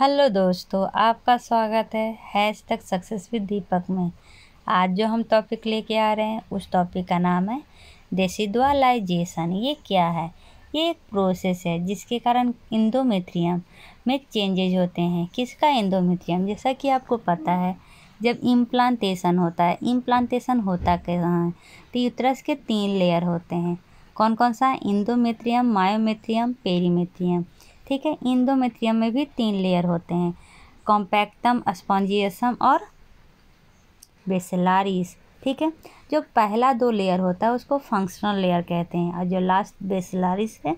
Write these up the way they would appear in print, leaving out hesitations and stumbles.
Hello दोस्तों, आपका स्वागत है हैशटैग सक्सेस विद दीपक में। आज जो हम टॉपिक लेके आ रहे हैं उस टॉपिक का नाम है डेसिडुअलाइजेशन। ये क्या है? ये एक प्रोसेस है जिसके कारण इंडोमेट्रियम में चेंजेज होते हैं। किसका इंडोमेट्रियम? जैसा कि आपको पता है, जब इम्प्लांटेशन होता कहाँ है? तो यूट्रस के 3 लेयर होते हैं। कौन कौन सा? Endometrium, myometrium, perimetrium. ठीक है, इंडोमेट्रियम में भी 3 लेयर होते हैं, कॉम्पैक्टम, स्पॉन्जियसम और बेसिलारिस। ठीक है, जो पहला 2 लेयर होता है उसको फंक्शनल लेयर कहते हैं और जो लास्ट बेसिलारिस है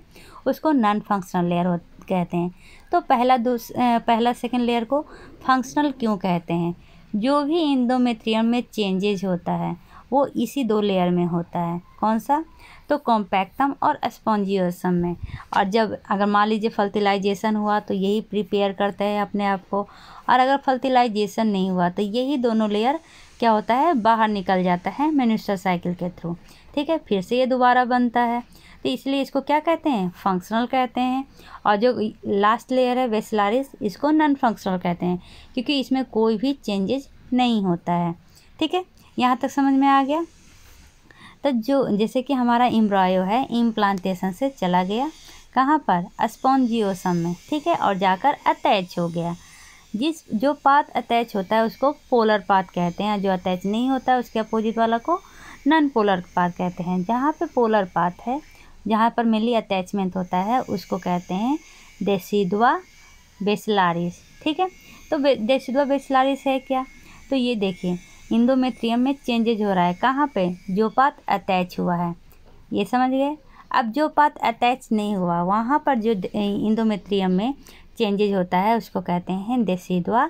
उसको नॉन फंक्शनल लेयर कहते हैं। तो पहला सेकंड लेयर को फंक्शनल क्यों कहते हैं? जो भी इंडोमेट्रियम में चेंजेज होता है वो इसी 2 लेयर में होता है। कौन सा? तो कॉम्पैक्टम और स्पॉन्जियोसम में। और जब अगर मान लीजिए फर्टिलाइजेशन हुआ तो यही प्रिपेयर करता है अपने आप को, और अगर फर्टिलाइजेशन नहीं हुआ तो यही दोनों लेयर क्या होता है, बाहर निकल जाता है मेन्स्ट्रुअल साइकिल के थ्रू। ठीक है, फिर से ये दोबारा बनता है, तो इसलिए इसको क्या कहते हैं? फंक्शनल कहते हैं। और जो लास्ट लेयर है बेसिलारिस, इसको नॉन फंक्शनल कहते हैं क्योंकि इसमें कोई भी चेंजेज नहीं होता है। ठीक है, यहाँ तक समझ में आ गया? तो जो जैसे कि हमारा एम्ब्रायो है, इम्प्लांटेशन से चला गया कहाँ पर? स्पॉन्जियोसम में। ठीक है, और जाकर अटैच हो गया। जो पाथ अटैच होता है उसको पोलर पाथ कहते हैं, जो अटैच नहीं होता है उसके अपोजिट वाला को नॉन पोलर पाथ कहते हैं। जहाँ पे पोलर पाथ है, जहाँ पर मेनली अटैचमेंट होता है, उसको कहते हैं डेसिडुआ बेसिलारिस। ठीक है, तो डेसिडुआ बेसिलारिस है क्या? तो ये देखिए, इंडोमेट्रियम में चेंजेज हो रहा है कहाँ पे? जो पाथ अटैच हुआ है, ये समझ गए। अब जो पाथ अटैच नहीं हुआ वहाँ पर जो इंडोमेट्रियम में चेंजेज होता है उसको कहते हैं डेसिडुआ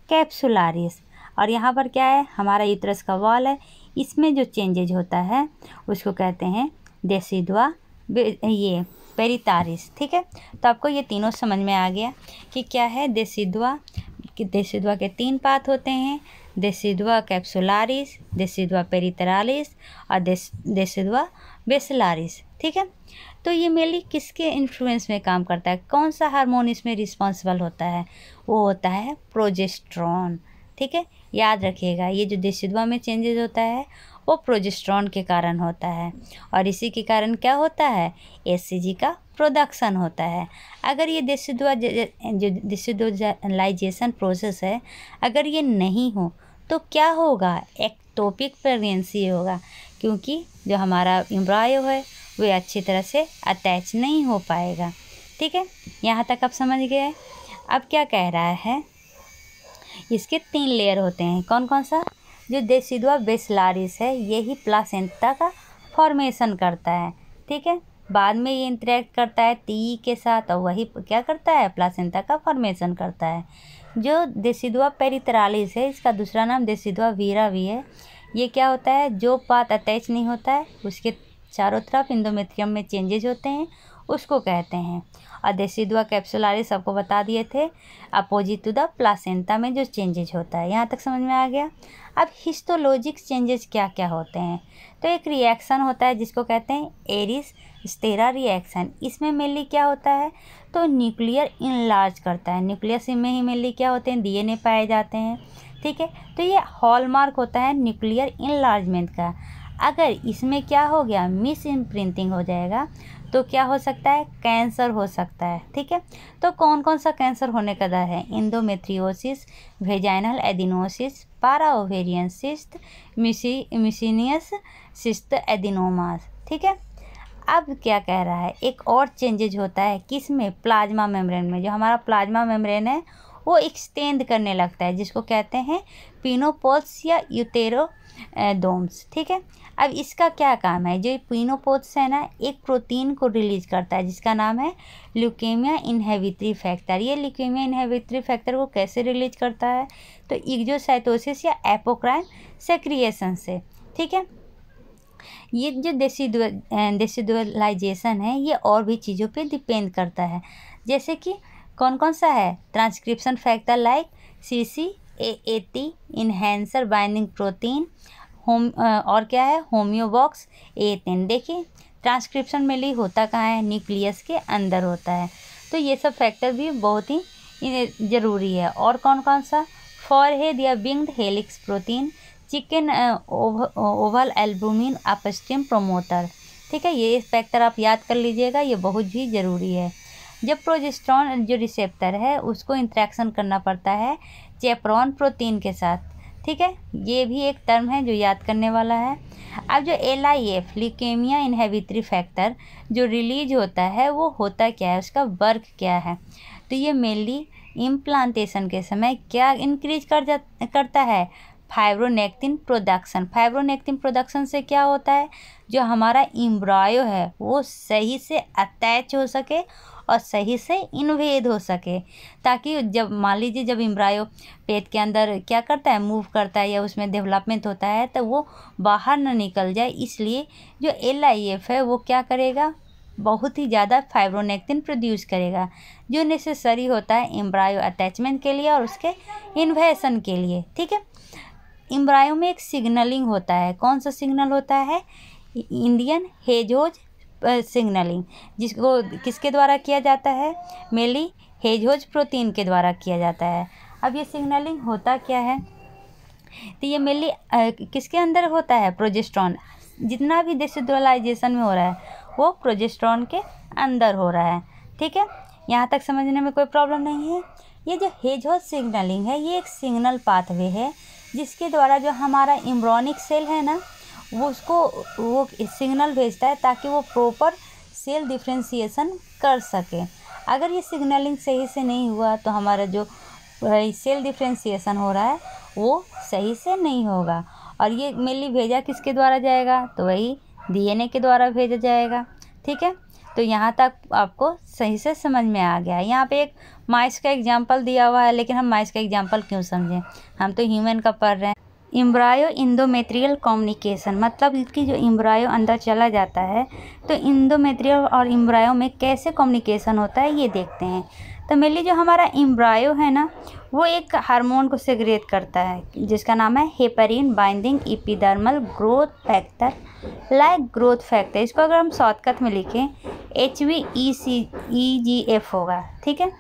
कैप्सुलारिस। और यहाँ पर क्या है? हमारा यूट्रस का वॉल है, इसमें जो चेंजेज होता है उसको कहते हैं डेसिडुआ ये पेरिटारिस। ठीक है, तो आपको ये तीनों समझ में आ गया कि क्या है डेसिडुआ। डेसिडुआ के 3 पाथ होते हैं, डेसिडुआ कैप्सुलारिस, डेसिडुआ पेरिटरालिस और डेसिडुआ बेसिलारिस। ठीक है, तो ये मेनली किसके इन्फ्लुएंस में काम करता है? कौन सा हार्मोन इसमें रिस्पॉन्सिबल होता है? वो होता है प्रोजेस्टेरॉन। ठीक है, याद रखिएगा, ये जो डेसिडुआ में चेंजेस होता है वो प्रोजेस्टेरॉन के कारण होता है, और इसी के कारण क्या होता है? एचसीजी का प्रोडक्शन होता है। अगर ये डेसिडुअलाइजेशन प्रोसेस है, अगर ये नहीं हो तो क्या होगा? एक्टोपिक प्रेगनेंसी होगा, क्योंकि जो हमारा एम्ब्रायो है वो अच्छी तरह से अटैच नहीं हो पाएगा। ठीक है, यहाँ तक आप समझ गए। अब क्या कह रहा है? इसके 3 लेयर होते हैं। कौन कौन सा? जो डेसिडुआ बेसिलारिस है यही प्लासेंटा का फॉर्मेशन करता है। ठीक है, बाद में ये इंटरेक्ट करता है टी के साथ और वही क्या करता है? प्लासेंटा का फॉर्मेशन करता है। जो डेसिडुआ पेरिटरालिस है, इसका दूसरा नाम डेसिडुआ वीरा भी है। ये क्या होता है? जो पाथ अटैच नहीं होता है उसके चारों तरफ इंडोमेट्रियम में चेंजेज होते हैं, उसको कहते हैं। और डेसिडुआ कैप्सुलारिस आपको बता दिए थे, अपोजिट टू द प्लासेंटा में जो चेंजेज होता है। यहाँ तक समझ में आ गया? अब हिस्टोलॉजिक चेंजेस क्या क्या होते हैं? तो एक रिएक्शन होता है जिसको कहते हैं एरिस स्टेरा रिएक्शन। इसमें मेनली क्या होता है? तो न्यूक्लियर इनलार्ज करता है। न्यूक्लियस में ही मेनली क्या होते हैं? डीएनए पाए जाते हैं। ठीक है, तो ये हॉलमार्क होता है न्यूक्लियर इनलार्जमेंट का। अगर इसमें क्या हो गया? मिस इम्प्रिंटिंग हो जाएगा तो क्या हो सकता है? कैंसर हो सकता है। ठीक है, तो कौन कौन सा कैंसर होने का डर है? इंडोमेट्रियोसिस, वेजाइनल एडिनोसिस, पारा ओवेरियन सिस्ट, म्यूसिनियस सिस्ट एडिनोमास। ठीक है, अब क्या कह रहा है? एक और चेंजेज होता है किसमें? प्लाज्मा मेम्ब्रेन में। जो हमारा प्लाज्मा मेम्ब्रेन है वो एक्सटेंड करने लगता है, जिसको कहते हैं पिनोपोल्स या यूटेरोडोम्स। ठीक है, अब इसका क्या काम है? जो पिनोपोल्स है ना, एक प्रोटीन को रिलीज करता है जिसका नाम है ल्यूकेमिया इनहिबिटरी फैक्टर। ये ल्यूकेमिया इनहिबिटरी फैक्टर को कैसे रिलीज करता है? तो एक्सोसाइटोसिस या एपोक्राइन सेक्रिएशन से। ठीक है, ये जो डेसिडुअलाइजेशन है ये और भी चीज़ों पे डिपेंड करता है, जैसे कि कौन कौन सा है? Transcription factor like CCAAT, enhancer binding protein, और क्या है? होम्योबॉक्स A10। देखिए, ट्रांसक्रिप्शन में होता कहाँ है? न्यूक्लियस के अंदर होता है। तो ये सब फैक्टर भी बहुत ही ज़रूरी है। और कौन कौन सा, फॉरहेड या winged helix protein, chicken Oval albumin upstream promoter. ठीक है, ये फैक्टर आप याद कर लीजिएगा, ये बहुत ही ज़रूरी है। जब प्रोजेस्टेरॉन जो रिसेप्टर है उसको इंटरेक्शन करना पड़ता है चैपरॉन प्रोटीन के साथ। ठीक है, ये भी एक टर्म है जो याद करने वाला है। अब जो LIF ल्यूकेमिया इनहिबिटरी फैक्टर जो रिलीज होता है वो होता क्या है, उसका वर्क क्या है, तो ये मेनली इम्प्लांटेशन के समय क्या इंक्रीज करता है, फाइब्रोनेक्टिन प्रोडक्शन। फाइब्रोनेक्टिन प्रोडक्शन से क्या होता है, जो हमारा एम्ब्रायो है वो सही से अटैच हो सके और सही से इन्वेड हो सके, ताकि जब मान लीजिए जब एम्ब्रायो पेट के अंदर क्या करता है, मूव करता है या उसमें डेवलपमेंट होता है, तो वो बाहर ना निकल जाए। इसलिए जो LIF है वो क्या करेगा, बहुत ही ज़्यादा फाइब्रोनेक्टिन प्रोड्यूस करेगा, जो नेसेसरी होता है एम्ब्रायो अटैचमेंट के लिए और उसके इन्वेशन के लिए। ठीक है, एम्ब्रायो में एक सिग्नलिंग होता है, कौन सा सिग्नल होता है, इंडियन हेजोज सिग्नलिंग, जिसको किसके द्वारा किया जाता है, मेनली हेजोज प्रोटीन के द्वारा किया जाता है। अब ये सिग्नलिंग होता क्या है, तो ये मेनली किसके अंदर होता है, प्रोजेस्टेरॉन। जितना भी डिसेड्यूलाइजेशन में हो रहा है वो प्रोजेस्टेरॉन के अंदर हो रहा है। ठीक है, यहाँ तक समझने में कोई प्रॉब्लम नहीं है। ये जो हेजोज सिग्नलिंग है ये एक सिग्नल पाथवे है जिसके द्वारा जो हमारा एम्ब्रियोनिक सेल है ना वो सिग्नल भेजता है ताकि वो प्रॉपर सेल डिफ्रेंशिएशन कर सके। अगर ये सिग्नलिंग सही से नहीं हुआ तो हमारा जो सेल डिफ्रेंशिएशन हो रहा है वो सही से नहीं होगा। और ये मेनली भेजा किसके द्वारा जाएगा, तो वही DNA के द्वारा भेजा जाएगा। ठीक है, तो यहाँ तक आपको सही से समझ में आ गया। यहाँ पे एक माइस का एग्जाम्पल दिया हुआ है, लेकिन हम माइस का एग्जाम्पल क्यों समझें, हम तो ह्यूमन का पढ़ रहे हैं। एम्ब्रायो इंडोमेट्रियल कम्युनिकेशन, मतलब कि जो एम्ब्रायो अंदर चला जाता है तो इंडोमेट्रियल और एम्ब्रायो में कैसे कम्युनिकेशन होता है ये देखते हैं। तो मेनली जो हमारा एम्ब्रायो है ना वो एक हार्मोन को सेक्रेट करता है जिसका नाम है heparin binding epidermal growth factor like growth factor. इसको अगर हम शॉर्टकट में लिखें HVEGF होगा। ठीक है,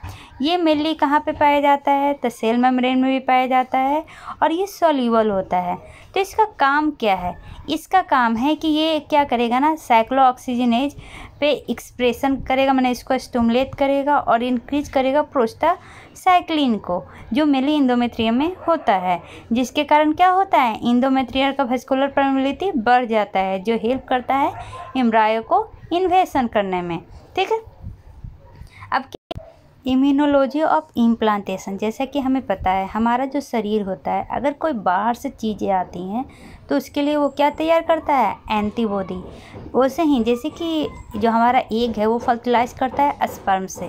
ये मेनली कहाँ पे पाया जाता है, तो सेल मेम्ब्रेन में भी पाया जाता है और ये सॉल्यूबल होता है। तो इसका काम क्या है, इसका काम है कि ये क्या करेगा ना, साइक्लोऑक्सीजनेज पे एक्सप्रेशन करेगा, मैंने इसको स्टिमुलेट करेगा और इंक्रीज करेगा प्रोस्टासाइक्लिन को जो मेनली इंडोमेट्रियम में होता है, जिसके कारण क्या होता है, इंडोमेट्रियल का वैस्कुलर परमेबिलिटी बढ़ जाता है जो हेल्प करता है एम्ब्रायो को इन्वेशन करने में। ठीक है, अब इम्यूनोलॉजी ऑफ इम्प्लांटेशन, जैसा कि हमें पता है हमारा जो शरीर होता है अगर कोई बाहर से चीज़ें आती हैं तो उसके लिए वो क्या तैयार करता है, एंटीबॉडी। वैसे ही जैसे कि जो हमारा एग है वो फर्टिलाइज करता है स्पर्म से,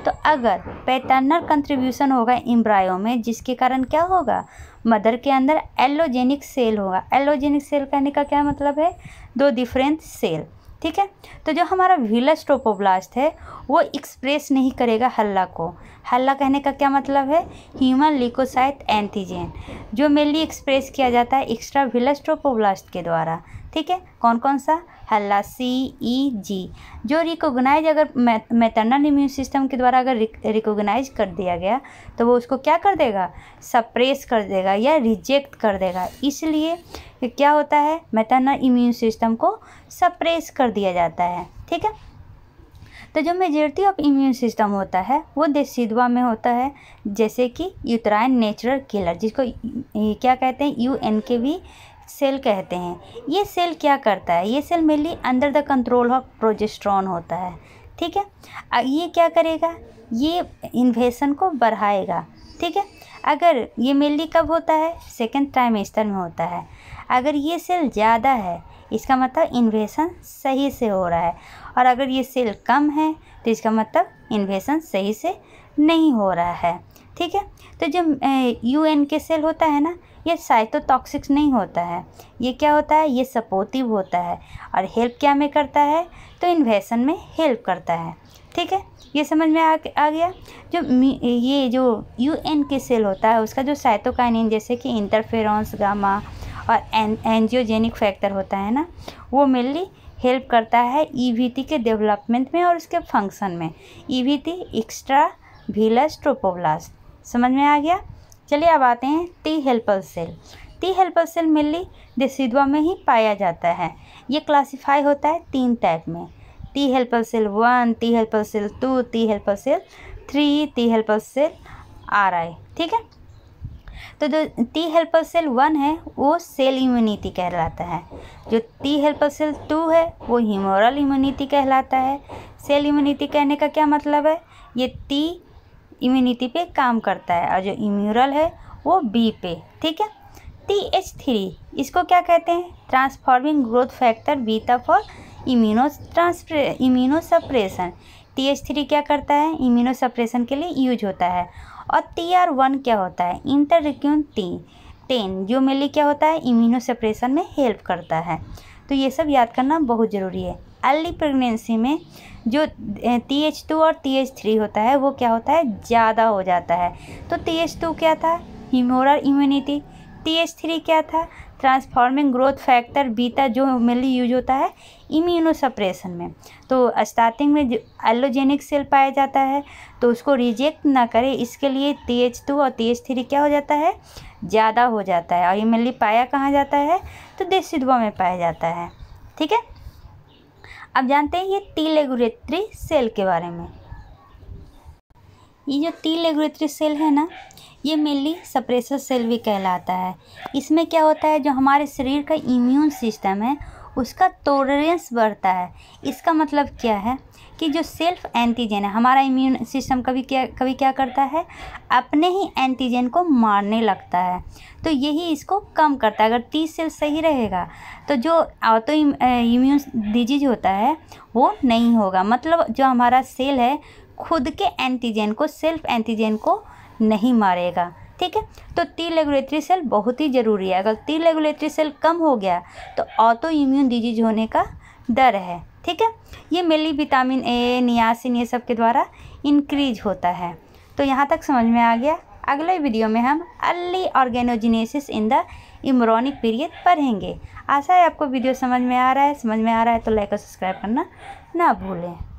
तो अगर पैटर्नल कंट्रीब्यूशन होगा एम्ब्रायो में जिसके कारण क्या होगा, मदर के अंदर एलोजेनिक सेल होगा। एलोजेनिक सेल कहने का क्या मतलब है, दो डिफरेंट सेल। ठीक है, तो जो हमारा विलस ट्रोपोब्लास्ट है वो एक्सप्रेस नहीं करेगा हल्ला को। हल्ला कहने का क्या मतलब है, ह्यूमन ल्यूकोसाइट एंटीजन, जो मेनली एक्सप्रेस किया जाता है एक्स्ट्रा विलस ट्रोपोब्लास्ट के द्वारा। ठीक है, कौन कौन सा, हल्ला CEG, जो रिकोगनाइज अगर मैटरनल इम्यून सिस्टम के द्वारा अगर रिकोगनाइज कर दिया गया तो वो उसको क्या कर देगा, सप्रेस कर देगा या रिजेक्ट कर देगा। इसलिए क्या होता है, मैटरनल इम्यून सिस्टम को सप्रेस कर दिया जाता है। ठीक है, तो जो मेजॉरिटी ऑफ इम्यून सिस्टम होता है वो डेसिडुआ में होता है, जैसे कि यूट्राइन नेचुरल किलर, जिसको क्या कहते हैं, UNKV सेल कहते हैं। ये सेल क्या करता है, ये cell mainly under the control of progesterone होता है। ठीक है, ये क्या करेगा, ये इन्वेशन को बढ़ाएगा। ठीक है, अगर ये मेनली कब होता है, सेकेंड ट्राइमेस्टर में होता है। अगर ये सेल ज़्यादा है इसका मतलब इन्वेशन सही से हो रहा है, और अगर ये सेल कम है तो इसका मतलब इन्वेशन सही से नहीं हो रहा है। ठीक है, तो जो UN के सेल होता है ना ये साइटोटॉक्सिक नहीं होता है, ये क्या होता है, ये सपोर्टिव होता है और हेल्प क्या में करता है, तो इन्वेशन में हेल्प करता है। ठीक है, ये समझ में आ गया। ये जो UN के सेल होता है उसका जो साइटोकाइनिन जैसे कि इंटरफेरॉन्स गामा और एंजियोजेनिक फैक्टर होता है ना वो मेनली हेल्प करता है EVT के डेवलपमेंट में और उसके फंक्शन में। EVT extra villous trophoblast. समझ में आ गया। चलिए अब आते हैं T helper cell. T helper cell mainly decidua में ही पाया जाता है। ये क्लासीफाई होता है 3 टाइप में, T helper cell 1, T helper cell 2, T helper cell 3, T helper cell RI। ठीक है। तो जो टी हेल्पर सेल 1 है वो सेल इम्यूनिटी कहलाता है। जो टी हेल्पर सेल 2 है वो ह्यूमोरल इम्यूनिटी कहलाता है। सेल इम्यूनिटी कहने का क्या मतलब है, ये टी इम्यूनिटी पे काम करता है और जो इम्यूरल है वो बी पे। ठीक है। TH3 इसको क्या कहते हैं, transforming growth factor beta for immunosuppression. TH3 क्या करता है, इम्यूनोसप्रेशन के लिए यूज होता है। और TR1 क्या होता है, इंटरल्यूकिन 10 जो मेनली क्या होता है, इम्यूनोसप्रेशन में हेल्प करता है। तो ये सब याद करना बहुत ज़रूरी है। अर्ली प्रेगनेंसी में जो TH2 और TH3 होता है वो क्या होता है, ज़्यादा हो जाता है। तो TH2 क्या था, ह्यूमोरल इम्यूनिटी। TH3 क्या था, ट्रांसफॉर्मिंग ग्रोथ फैक्टर बीटा जो मेनली यूज होता है इम्यूनोसप्रेशन में। तो स्टार्टिंग में जो एलोजेनिक सेल पाया जाता है तो उसको रिजेक्ट ना करे, इसके लिए TH2 और TH3 क्या हो जाता है, ज़्यादा हो जाता है। और ये मेनली पाया कहाँ जाता है, तो डेसिडुआ में पाया जाता है। ठीक है। अब जानते हैं ये टी रेगुलेटरी सेल के बारे में। ये जो टी रेगुलेटरी सेल है ना, ये मेनली सप्रेसर सेल भी कहलाता है। इसमें क्या होता है, जो हमारे शरीर का इम्यून सिस्टम है उसका टॉलरेंस बढ़ता है। इसका मतलब क्या है कि जो सेल्फ एंटीजन है, हमारा इम्यून सिस्टम कभी क्या करता है, अपने ही एंटीजन को मारने लगता है। तो यही इसको कम करता है। अगर टी सेल सही रहेगा तो जो ऑटो इम्यून डिजीज होता है वो नहीं होगा। मतलब जो हमारा सेल है खुद के एंटीजन को, सेल्फ एंटीजन को नहीं मारेगा। ठीक है। तो टी रेगुलेटरी सेल बहुत ही ज़रूरी है। अगर टी रेगुलेटरी सेल कम हो गया तो ऑटो इम्यून डिजीज होने का डर है। ठीक है। ये मेनली विटामिन ए, नियासिन ये सब के द्वारा इंक्रीज होता है। तो यहाँ तक समझ में आ गया। अगले वीडियो में हम early organogenesis in the embryonic period पढ़ेंगे। आशा है आपको वीडियो समझ में आ रहा है तो लाइक और सब्सक्राइब करना ना भूलें।